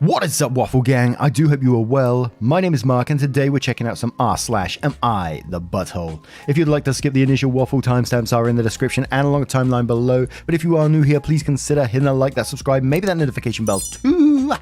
What is up, Waffle Gang? I do hope you are well. My name is Mark, and today we're checking out some r/am I the butthole. If you'd like to skip the initial waffle, timestamps are in the description and along the timeline below. But if you are new here, please consider hitting that like, that subscribe, maybe that notification bell too,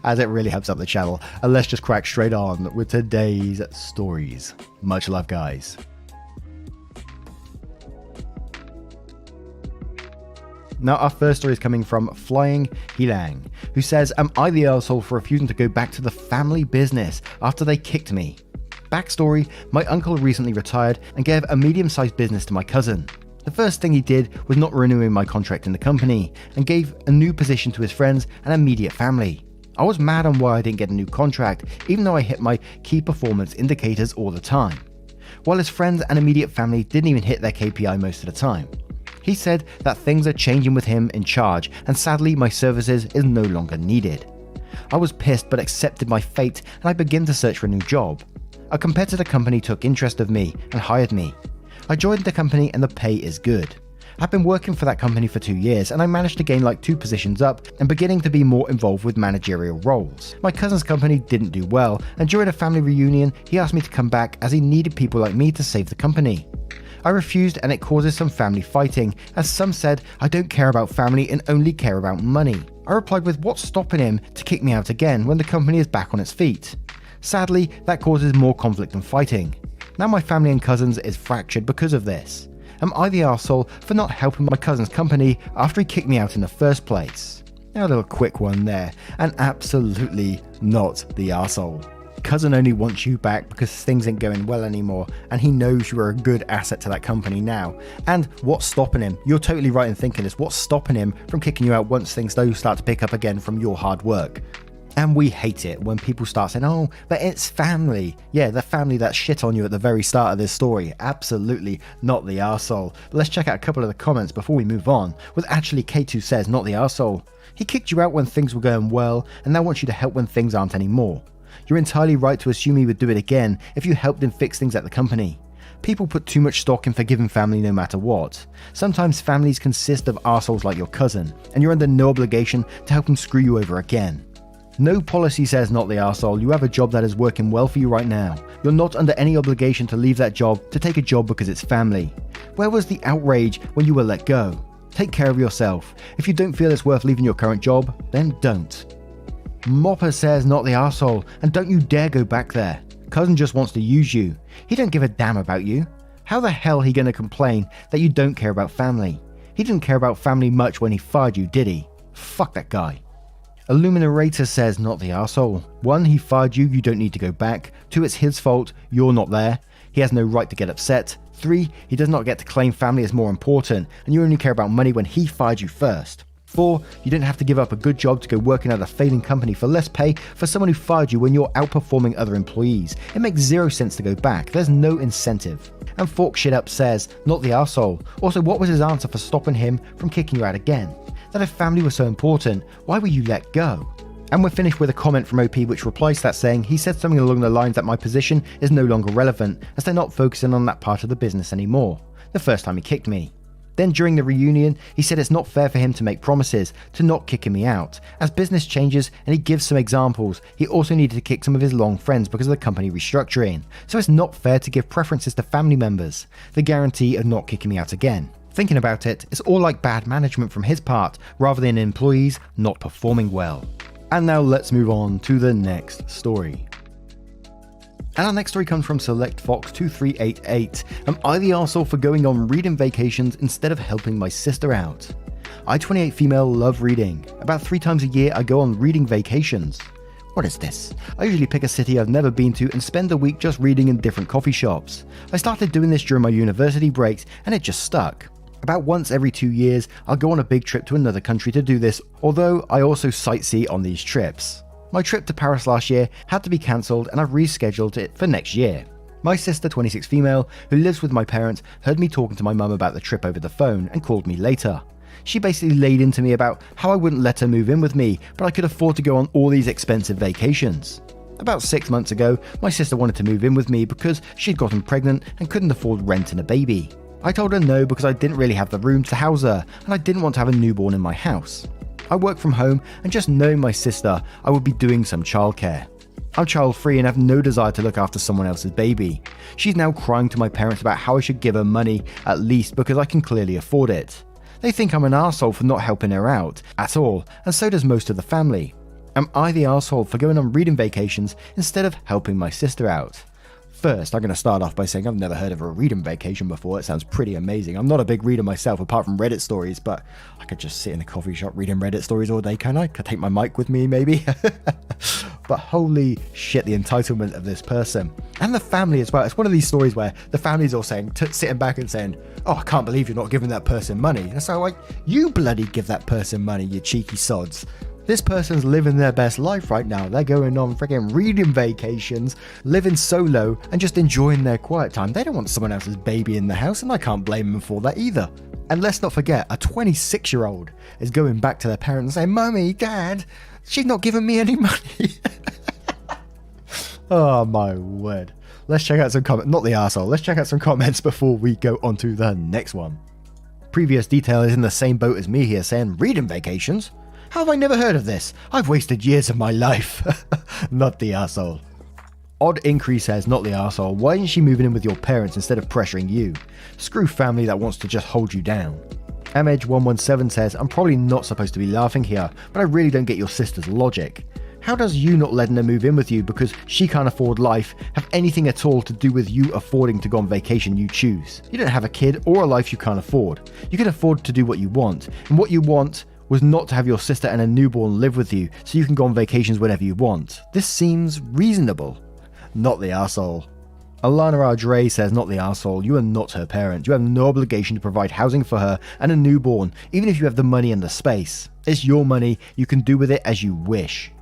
as it really helps out the channel. And let's just crack straight on with today's stories. Much love, guys. Now, our first story is coming from Flying Hilang, who says, am I the arsehole for refusing to go back to the family business after they kicked me? Backstory, my uncle recently retired and gave a medium-sized business to my cousin. The first thing he did was not renewing my contract in the company and gave a new position to his friends and immediate family. I was mad on why I didn't get a new contract, even though I hit my key performance indicators all the time, while his friends and immediate family didn't even hit their KPI most of the time. He said that things are changing with him in charge, and sadly my services is no longer needed. I was pissed but accepted my fate, and I began to search for a new job. A competitor company took interest of me and hired me. I joined the company and the pay is good. I've been working for that company for 2 years, and I managed to gain like 2 positions up and beginning to be more involved with managerial roles. My cousin's company didn't do well, and during a family reunion he asked me to come back as he needed people like me to save the company. I refused, and it causes some family fighting, as some said I don't care about family and only care about money. I replied with what's stopping him to kick me out again when the company is back on its feet. Sadly, that causes more conflict and fighting. Now my family and cousins is fractured because of this. Am I the arsehole for not helping my cousin's company after he kicked me out in the first place? Now a little quick one there, and absolutely not the arsehole. Cousin only wants you back because things ain't going well anymore, and he knows you are a good asset to that company now. And what's stopping him? You're totally right in thinking this. What's stopping him from kicking you out once things do start to pick up again from your hard work? And we hate it when people start saying, oh, but it's family. Yeah, the family that shit on you at the very start of this story. Absolutely not the arsehole. But let's check out a couple of the comments before we move on, with actually K2 says, not the arsehole. He kicked you out when things were going well, and now wants you to help when things aren't anymore. You're entirely right to assume he would do it again if you helped him fix things at the company. People put too much stock in forgiving family no matter what. Sometimes families consist of arseholes like your cousin, and you're under no obligation to help him screw you over again. No policy says not the arsehole. You have a job that is working well for you right now. You're not under any obligation to leave that job to take a job because it's family. Where was the outrage when you were let go? Take care of yourself. If you don't feel it's worth leaving your current job, then don't. Mopper says not the arsehole, and don't you dare go back there. Cousin just wants to use you. He don't give a damn about you. How the hell he gonna complain that you don't care about family? He didn't care about family much when he fired you, did he? Fuck that guy. Illuminator says not the arsehole. 1, he fired you, you don't need to go back. 2, it's his fault, you're not there. He has no right to get upset. 3, he does not get to claim family as more important, and you only care about money when he fired you first. 4, you didn't have to give up a good job to go working at a failing company for less pay for someone who fired you when you're outperforming other employees. It makes 0 sense to go back. There's no incentive. And Fork Shit Up says, not the arsehole. Also, what was his answer for stopping him from kicking you out again? That if family was so important, why were you let go? And we're finished with a comment from OP which replies to that saying, he said something along the lines that my position is no longer relevant as they're not focusing on that part of the business anymore. The first time he kicked me. Then during the reunion, he said it's not fair for him to make promises to not kicking me out. As business changes, and he gives some examples, he also needed to kick some of his long friends because of the company restructuring. So it's not fair to give preferences to family members. The guarantee of not kicking me out again. Thinking about it, it's all like bad management from his part, rather than employees not performing well. And now let's move on to the next story. And our next story comes from Select Fox 2388. Am I the arsehole for going on reading vacations instead of helping my sister out? I, 28 female, love reading. About 3 times a year I go on reading vacations. What is this? I usually pick a city I've never been to and spend a week just reading in different coffee shops. I started doing this during my university breaks and it just stuck. About once every 2 years I'll go on a big trip to another country to do this, although I also sightsee on these trips. My trip to Paris last year had to be cancelled and I've rescheduled it for next year. My sister, 26 female, who lives with my parents, heard me talking to my mum about the trip over the phone and called me later. She basically laid into me about how I wouldn't let her move in with me, but I could afford to go on all these expensive vacations. About 6 months ago, my sister wanted to move in with me because she'd gotten pregnant and couldn't afford rent and a baby. I told her no because I didn't really have the room to house her and I didn't want to have a newborn in my house. I work from home, and just knowing my sister, I would be doing some childcare. I'm child free and have no desire to look after someone else's baby. She's now crying to my parents about how I should give her money, at least because I can clearly afford it. They think I'm an arsehole for not helping her out at all, and so does most of the family. Am I the arsehole for going on reading vacations instead of helping my sister out? First, I'm going to start off by saying I've never heard of a reading vacation before. It sounds pretty amazing. I'm not a big reader myself, apart from Reddit stories, but I could just sit in a coffee shop reading Reddit stories all day, can I? Could take my mic with me, maybe? But holy shit, the entitlement of this person. And the family as well. It's one of these stories where the family's all saying, sitting back and saying, oh, I can't believe you're not giving that person money. And so like, you bloody give that person money, you cheeky sods. This person's living their best life right now. They're going on freaking reading vacations, living solo, and just enjoying their quiet time. They don't want someone else's baby in the house, and I can't blame them for that either. And let's not forget, a 26-year-old is going back to their parents and saying, Mummy, Dad, she's not giving me any money. Oh my word. Let's check out some comments. Not the arsehole. Let's check out some comments before we go on to the next one. Previous detail is in the same boat as me here saying, reading vacations? How have I never heard of this? I've wasted years of my life. Not the arsehole. Odd Increase says, not the arsehole. Why isn't she moving in with your parents instead of pressuring you? Screw family that wants to just hold you down. Amedge117 says, I'm probably not supposed to be laughing here, but I really don't get your sister's logic. How does you not letting her move in with you because she can't afford life have anything at all to do with you affording to go on vacation you choose? You don't have a kid or a life you can't afford. You can afford to do what you want, and what you want was not to have your sister and a newborn live with you so you can go on vacations whenever you want. This seems reasonable. Not the arsehole. Alana Ardre says, not the arsehole. You are not her parent. You have no obligation to provide housing for her and a newborn, even if you have the money and the space. It's your money. You can do with it as you wish.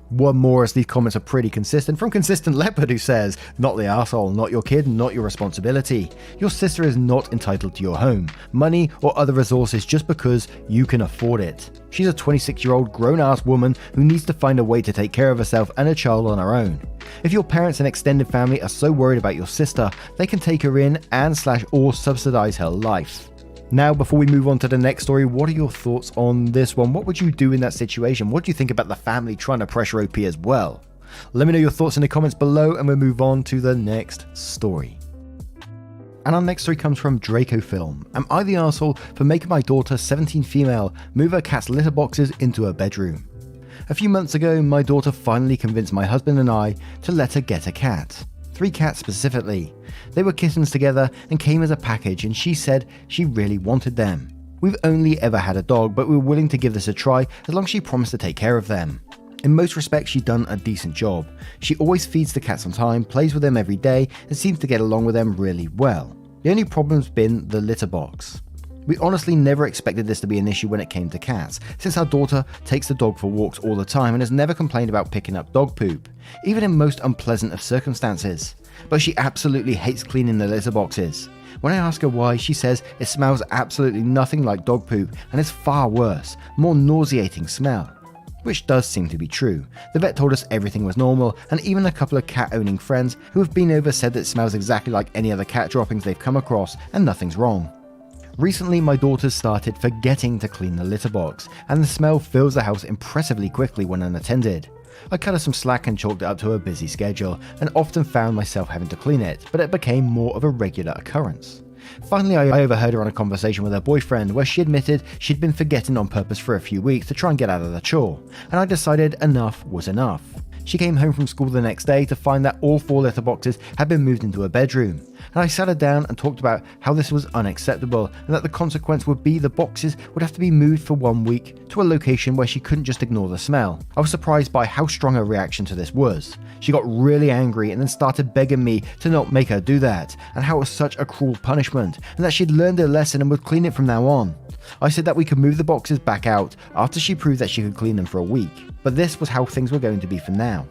One more, as these comments are pretty consistent, from Consistent Leopard, who says, not the arsehole, not your kid, not your responsibility. Your sister is not entitled to your home, money, or other resources just because you can afford it. She's a 26-year-old grown-ass woman who needs to find a way to take care of herself and a child on her own. If your parents and extended family are so worried about your sister, they can take her in and/or subsidize her life. Now, before we move on to the next story, what are your thoughts on this one? What would you do in that situation? What do you think about the family trying to pressure OP as well? Let me know your thoughts in the comments below, and we'll move on to the next story. And our next story comes from Draco Film. Am I the arsehole for making my daughter, 17 female, move her cat's litter boxes into her bedroom? A few months ago, my daughter finally convinced my husband and I to let her get a cat. 3 cats specifically. They were kittens together and came as a package, and she said she really wanted them. We've only ever had a dog, but we were willing to give this a try as long as she promised to take care of them. In most respects, she's done a decent job. She always feeds the cats on time, plays with them every day, and seems to get along with them really well. The only problem's been the litter box. We honestly never expected this to be an issue when it came to cats, since our daughter takes the dog for walks all the time and has never complained about picking up dog poop, even in most unpleasant of circumstances. But she absolutely hates cleaning the litter boxes. When I ask her why, she says it smells absolutely nothing like dog poop and is far worse, more nauseating smell. Which does seem to be true. The vet told us everything was normal, and even a couple of cat-owning friends who have been over said that it smells exactly like any other cat droppings they've come across and nothing's wrong. Recently, my daughter's started forgetting to clean the litter box, and the smell fills the house impressively quickly when unattended. I cut her some slack and chalked it up to her busy schedule, and often found myself having to clean it, but it became more of a regular occurrence. Finally, I overheard her on a conversation with her boyfriend where she admitted she'd been forgetting on purpose for a few weeks to try and get out of the chore, and I decided enough was enough. She came home from school the next day to find that all 4 litter boxes had been moved into her bedroom, and I sat her down and talked about how this was unacceptable and that the consequence would be the boxes would have to be moved for 1 week to a location where she couldn't just ignore the smell. I was surprised by how strong her reaction to this was. She got really angry and then started begging me to not make her do that, and how it was such a cruel punishment, and that she'd learned her lesson and would clean it from now on. I said that we could move the boxes back out after she proved that she could clean them for a week, but this was how things were going to be for now.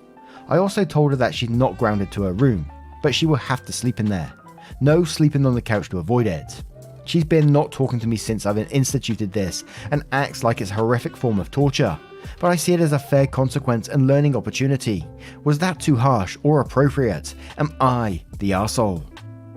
I also told her that she's not grounded to her room, but she will have to sleep in there. No sleeping on the couch to avoid it. She's been not talking to me since I've instituted this and acts like it's a horrific form of torture, but I see it as a fair consequence and learning opportunity. Was that too harsh or appropriate? Am I the arsehole?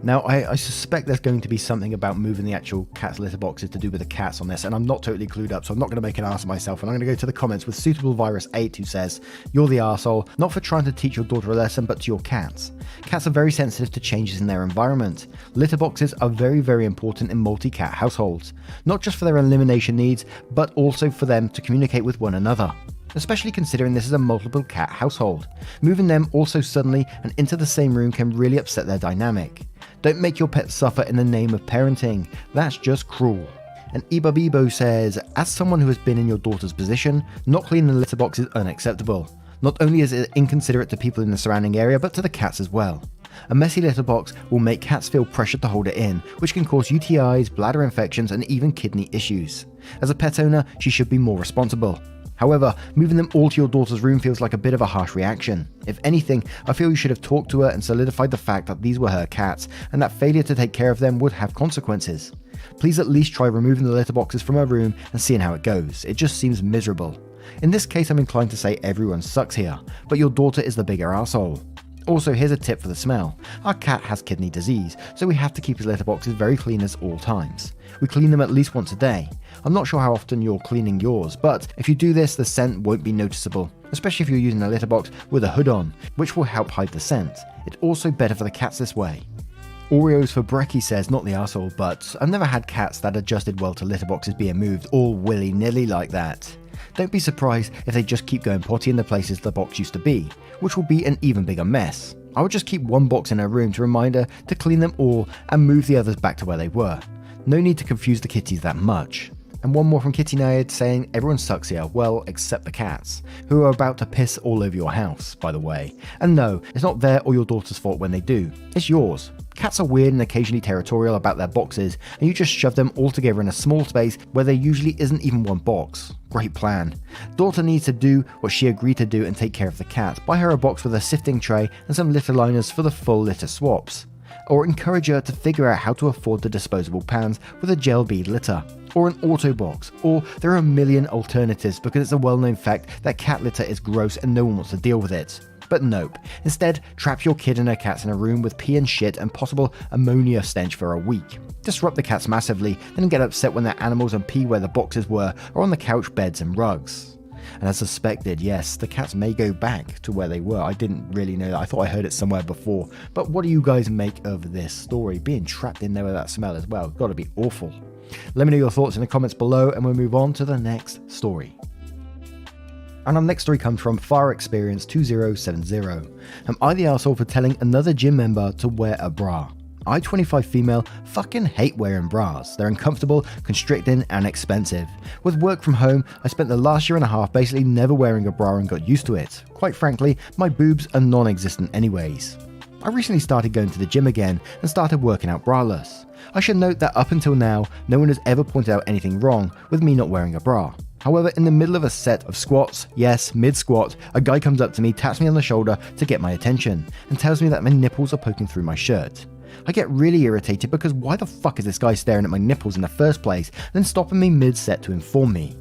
Now, I suspect there's going to be something about moving the actual cat's litter boxes to do with the cats on this, and I'm not totally clued up, so I'm not going to make an ass of myself, and I'm going to go to the comments with Suitable Virus 8, who says, "You're the arsehole, not for trying to teach your daughter a lesson, but to your cats. Cats are very sensitive to changes in their environment. Litter boxes are very, very important in multi-cat households, not just for their elimination needs, but also for them to communicate with one another. Especially considering this is a multiple cat household. Moving them all so suddenly and into the same room can really upset their dynamic. Don't make your pet suffer in the name of parenting. That's just cruel." And Ibabibo says, "As someone who has been in your daughter's position, not cleaning the litter box is unacceptable. Not only is it inconsiderate to people in the surrounding area, but to the cats as well. A messy litter box will make cats feel pressured to hold it in, which can cause UTIs, bladder infections, and even kidney issues. As a pet owner, she should be more responsible. However, moving them all to your daughter's room feels like a bit of a harsh reaction. If anything, I feel you should have talked to her and solidified the fact that these were her cats, and that failure to take care of them would have consequences. Please at least try removing the litter boxes from her room and seeing how it goes. It just seems miserable. In this case, I'm inclined to say everyone sucks here, but your daughter is the bigger arsehole. Also, here's a tip for the smell. Our cat has kidney disease, so we have to keep his litter boxes very clean at all times. We clean them at least once a day. I'm not sure how often you're cleaning yours, but if you do this, the scent won't be noticeable, especially if you're using a litter box with a hood on, which will help hide the scent. It's also better for the cats this way." Oreos for Brecky says, "Not the arsehole, but I've never had cats that adjusted well to litter boxes being moved all willy-nilly like that. Don't be surprised if they just keep going potty in the places the box used to be, which will be an even bigger mess. I would just keep one box in her room to remind her to clean them all and move the others back to where they were. No need to confuse the kitties that much." And one more from Kitty Nayad saying, "Everyone sucks here, well, except the cats, who are about to piss all over your house, by the way. And no, it's not their or your daughter's fault when they do. It's yours. Cats are weird and occasionally territorial about their boxes, and you just shove them all together in a small space where there usually isn't even one box. Great plan. Daughter needs to do what she agreed to do and take care of the cat. Buy her a box with a sifting tray and some litter liners for the full litter swaps. Or encourage her to figure out how to afford the disposable pans with a gel bead litter. Or an auto box. Or there are a million alternatives because it's a well-known fact that cat litter is gross and no one wants to deal with it. But nope. Instead, trap your kid and her cats in a room with pee and shit and possible ammonia stench for a week. Disrupt the cats massively, then get upset when their animals and pee where the boxes were or on the couch, beds and rugs. And as suspected, yes, the cats may go back to where they were. I didn't really know that. I thought I heard it somewhere before. But what do you guys make of this story? Being trapped in there with that smell as well. Gotta be awful. Let me know your thoughts in the comments below and we'll move on to the next story. And our next story comes from Far Experience 2070. Am I the arsehole for telling another gym member to wear a bra? I, 25 female, fucking hate wearing bras. They're uncomfortable, constricting, and expensive. With work from home, I spent the last year and a half basically never wearing a bra and got used to it. Quite frankly, my boobs are non-existent anyways. I recently started going to the gym again and started working out braless. I should note that up until now, no one has ever pointed out anything wrong with me not wearing a bra. However, in the middle of a set of squats, yes, mid-squat, a guy comes up to me, taps me on the shoulder to get my attention, and tells me that my nipples are poking through my shirt. I get really irritated because why the fuck is this guy staring at my nipples in the first place, then stopping me mid-set to inform me?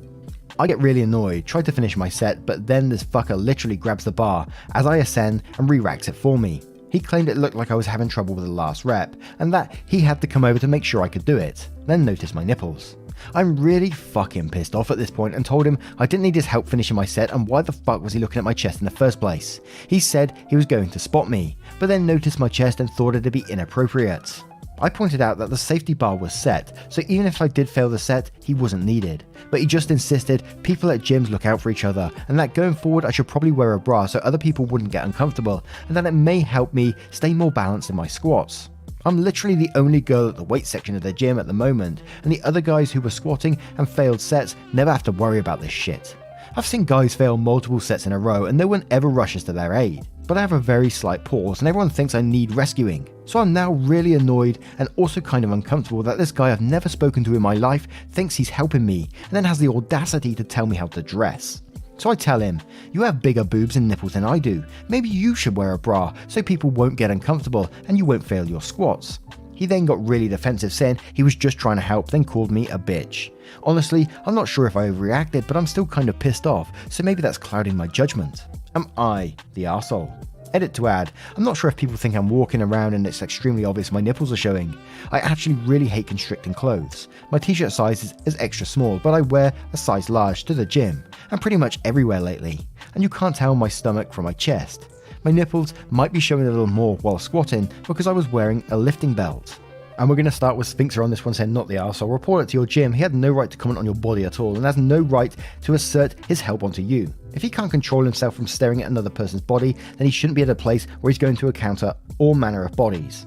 I get really annoyed, try to finish my set, but then this fucker literally grabs the bar as I ascend and re-racks it for me. He claimed it looked like I was having trouble with the last rep, and that he had to come over to make sure I could do it, then notice my nipples. I'm really fucking pissed off at this point and told him I didn't need his help finishing my set and why the fuck was he looking at my chest in the first place. He said he was going to spot me, but then noticed my chest and thought it'd be inappropriate. I pointed out that the safety bar was set, so even if I did fail the set, he wasn't needed. But he just insisted people at gyms look out for each other, and that going forward I should probably wear a bra so other people wouldn't get uncomfortable, and that it may help me stay more balanced in my squats. I'm literally the only girl at the weight section of the gym at the moment, and the other guys who were squatting and failed sets never have to worry about this shit. I've seen guys fail multiple sets in a row and no one ever rushes to their aid. But I have a very slight pause and everyone thinks I need rescuing. So I'm now really annoyed and also kind of uncomfortable that this guy I've never spoken to in my life thinks he's helping me and then has the audacity to tell me how to dress. So I tell him, you have bigger boobs and nipples than I do. Maybe you should wear a bra so people won't get uncomfortable and you won't fail your squats. He then got really defensive saying he was just trying to help, then called me a bitch. Honestly, I'm not sure if I overreacted, but I'm still kind of pissed off, so maybe that's clouding my judgment. Am I the arsehole? Edit to add, I'm not sure if people think I'm walking around and it's extremely obvious my nipples are showing. I actually really hate constricting clothes. My t-shirt size is extra small, but I wear a size large to the gym, and pretty much everywhere lately, and you can't tell my stomach from my chest. My nipples might be showing a little more while squatting because I was wearing a lifting belt. And we're going to start with Sphinxer on this one saying, not the arsehole. Report it to your gym. He had no right to comment on your body at all and has no right to assert his help onto you. If he can't control himself from staring at another person's body, then he shouldn't be at a place where he's going to encounter all manner of bodies.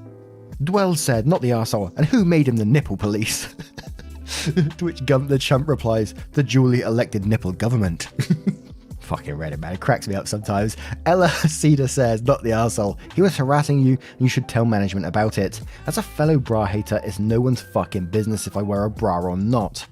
Dwell said, not the arsehole, and who made him the nipple police? To which Gump the Chump replies, the duly elected nipple government. Fucking Reddit, man. It cracks me up sometimes. Ella Cedar says, not the arsehole. He was harassing you and you should tell management about it. As a fellow bra hater, it's no one's fucking business if I wear a bra or not.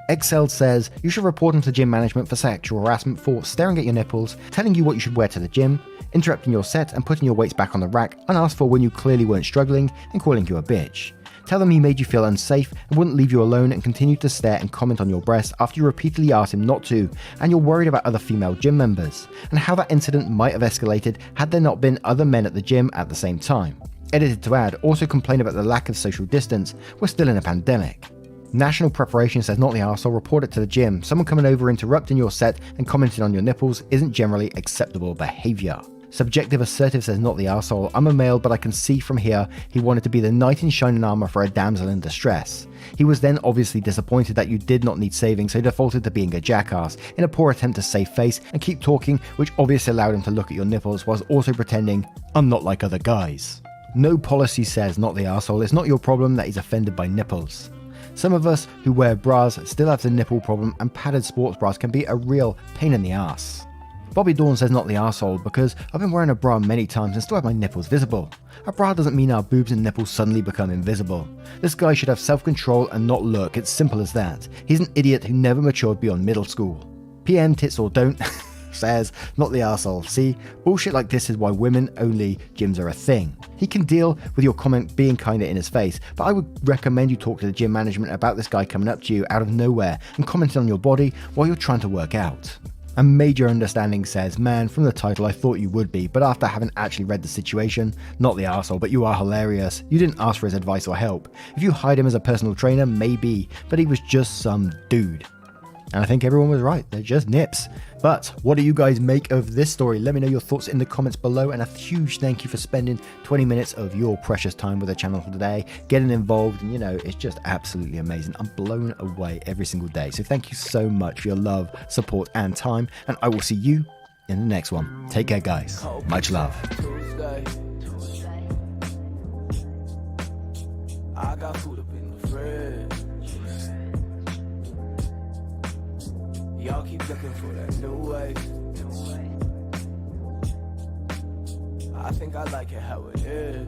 Excel says, you should report him to gym management for sexual harassment for staring at your nipples, telling you what you should wear to the gym, interrupting your set and putting your weights back on the rack unasked for when you clearly weren't struggling, and calling you a bitch. Tell them he made you feel unsafe and wouldn't leave you alone and continued to stare and comment on your breasts after you repeatedly asked him not to, and you're worried about other female gym members, and how that incident might have escalated had there not been other men at the gym at the same time. Edited to add, also complain about the lack of social distance. We're still in a pandemic. National Preparation says, not the arsehole, report it to the gym. Someone coming over interrupting your set and commenting on your nipples isn't generally acceptable behaviour. Subjective Assertive says, not the arsehole. I'm a male, but I can see from here he wanted to be the knight in shining armour for a damsel in distress. He was then obviously disappointed that you did not need saving, so defaulted to being a jackass in a poor attempt to save face and keep talking, which obviously allowed him to look at your nipples whilst also pretending, I'm not like other guys. No Policy says, not the arsehole. It's not your problem that he's offended by nipples. Some of us who wear bras still have the nipple problem, and padded sports bras can be a real pain in the ass. Bobby Dawn says, not the arsehole, because I've been wearing a bra many times and still have my nipples visible. A bra doesn't mean our boobs and nipples suddenly become invisible. This guy should have self-control and not look, it's simple as that. He's an idiot who never matured beyond middle school. PM Tits or Don't says, not the arsehole. See, bullshit like this is why women-only gyms are a thing. He can deal with your comment being kinda in his face, but I would recommend you talk to the gym management about this guy coming up to you out of nowhere and commenting on your body while you're trying to work out. A Major Understanding says, man, from the title I thought you would be, but after having actually read the situation, not the arsehole, but you are hilarious. You didn't ask for his advice or help. If you hired him as a personal trainer, maybe, but he was just some dude. And I think everyone was right, they're just nips. But what do you guys make of this story? Let me know your thoughts in the comments below, and a huge thank you for spending 20 minutes of your precious time with the channel today, getting involved, and it's just absolutely amazing. I'm blown away every single day. So thank you so much for your love, support, and time, and I will see you in the next one. Take care, guys. Much love. I got food up in the fridge. Y'all keep looking for that new way. I think I like it how it is.